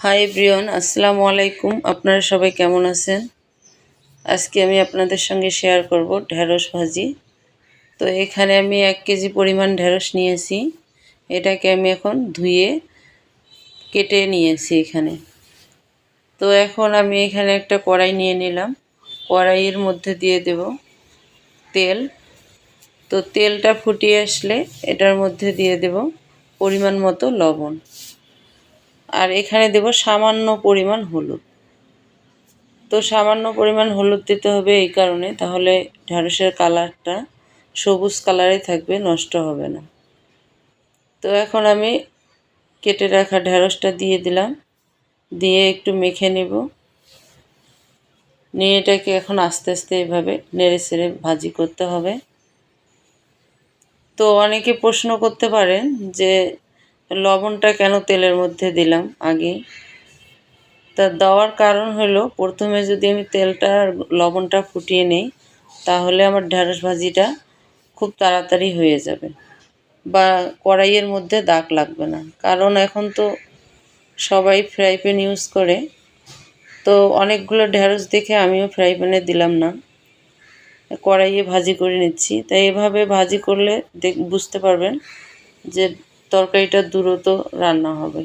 Hi everyone, আসসালামু আলাইকুম। আপনারা সবাই কেমন আছেন? আজকে আমি আপনাদের সঙ্গে শেয়ার করব ঢেঁড়স ভাজি। তো এখানে আমি 1 কেজি পরিমাণ ঢেঁড়স নিয়েছি। এটাকে আমি এখন ধুয়ে কেটে নিয়েছি এখানে। তো এখন আমি এখানে একটা কড়াই নিয়ে নিলাম। কড়াইয়ের মধ্যে দিয়ে দেব তেল। তো তেলটা ফুটিয়ে আসলে এটার মধ্যে দিয়ে দেব পরিমাণ মতো লবণ, আর এখানে দেব সামান্য পরিমাণ হলুদ। তো সামান্য পরিমাণ হলুদ দিতে হবে এই কারণে, তাহলে ঢেঁড়সের কালারটা সবুজ কালারে থাকবে, নষ্ট হবে না। তো এখন আমি কেটে রাখা ঢেঁড়সটা দিয়ে দিলাম, দিয়ে একটু মেখে নেব। নিয়ে এটাকে এখন আস্তে আস্তে এভাবে নেড়ে চেড়ে ভাজি করতে হবে। তো অনেকে প্রশ্ন করতে পারেন যে লবণটা কেন তেলের মধ্যে দিলাম আগে। তা দেওয়ার কারণ হলো, প্রথমে যদি আমি তেলটা আর লবণটা ফুটিয়ে নিই তাহলে আমার ঢেঁড়স ভাজিটা খুব তাড়াতাড়ি হয়ে যাবে, বা কড়াইয়ের মধ্যে দাগ লাগবে না। কারণ এখন তো সবাই ফ্রাই প্যান ইউজ করে। তো অনেকগুলো ঢেঁড়স দেখে আমিও ফ্রাই প্যানে দিলাম না, কড়াইয়ে ভাজি করে নিচ্ছি। তাই এভাবে ভাজি করলে বুঝতে পারবেন যে তরকারিটা দ্রুত রান্না হবে।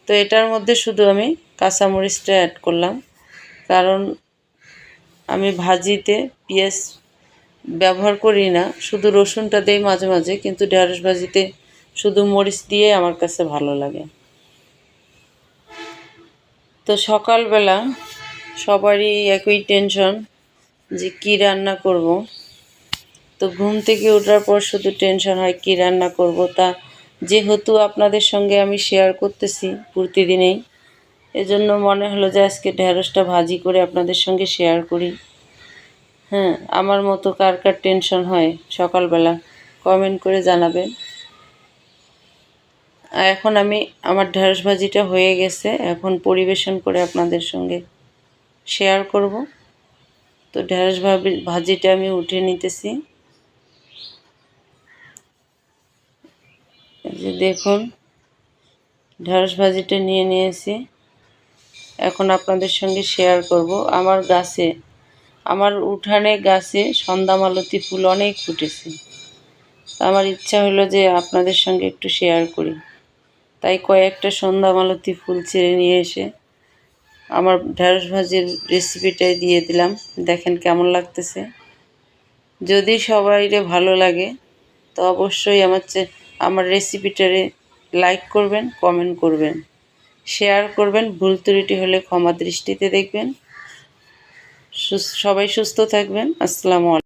তো এটার মধ্যে শুধু আমি কাঁচামরিচটা অ্যাড করলাম, কারণ আমি ভাজিতে পেঁয়াজ ব্যবহার করি না, শুধু রসুনটা দেই মাঝে মাঝে, কিন্তু ঢেঁড়স ভাজিতে শুধু মরিচ দিয়ে আমার কাছে ভালো লাগে। তো সকালবেলা সবারই একই টেনশন যে কী রান্না করব। তো ঘুম থেকে ওঠার পর শুধু টেনশন হয় কী রান্না করব। তা যেহেতু আপনাদের সঙ্গে আমি শেয়ার করতেছি প্রতিদিনেই, এজন্য মনে হলো যে আজকে ঢেঁড়সটা ভাজি করে আপনাদের সঙ্গে শেয়ার করি। হ্যাঁ, আমার মতো কার কার টেনশন হয় সকালবেলা কমেন্ট করে জানাবেন। আর এখন আমার ঢেঁড়স ভাজিটা হয়ে গেছে, এখন পরিবেশন করে আপনাদের সঙ্গে শেয়ার করব। তো ঢেঁড়স ভাজিটা আমি উঠিয়ে নিতেছি। এই যে দেখুন, ঢেঁড়স ভাজিটা নিয়ে নিয়েছি। এখন আপনাদের সঙ্গে শেয়ার করব। আমার উঠানে গাছে সন্ধ্যামালতী ফুল অনেক ফুটেছে। আমার ইচ্ছা হলো যে আপনাদের সঙ্গে একটু শেয়ার করি, তাই কয়েকটা সন্ধ্যামালতী ফুল ছিঁড়ে নিয়ে এসে আমার ঢেঁড়স ভাজির রেসিপিটাই দিয়ে দিলাম। দেখেন কেমন লাগতেছে। যদি সবাইরে ভালো লাগে তো অবশ্যই আমার রেসিপিটারে লাইক করবেন, কমেন্ট করবেন, শেয়ার করবেন। ভুল ত্রুটি হলে ক্ষমা দৃষ্টিতে দেখবেন। সবাই সুস্থ থাকবেন। আসসালামু আলাইকুম।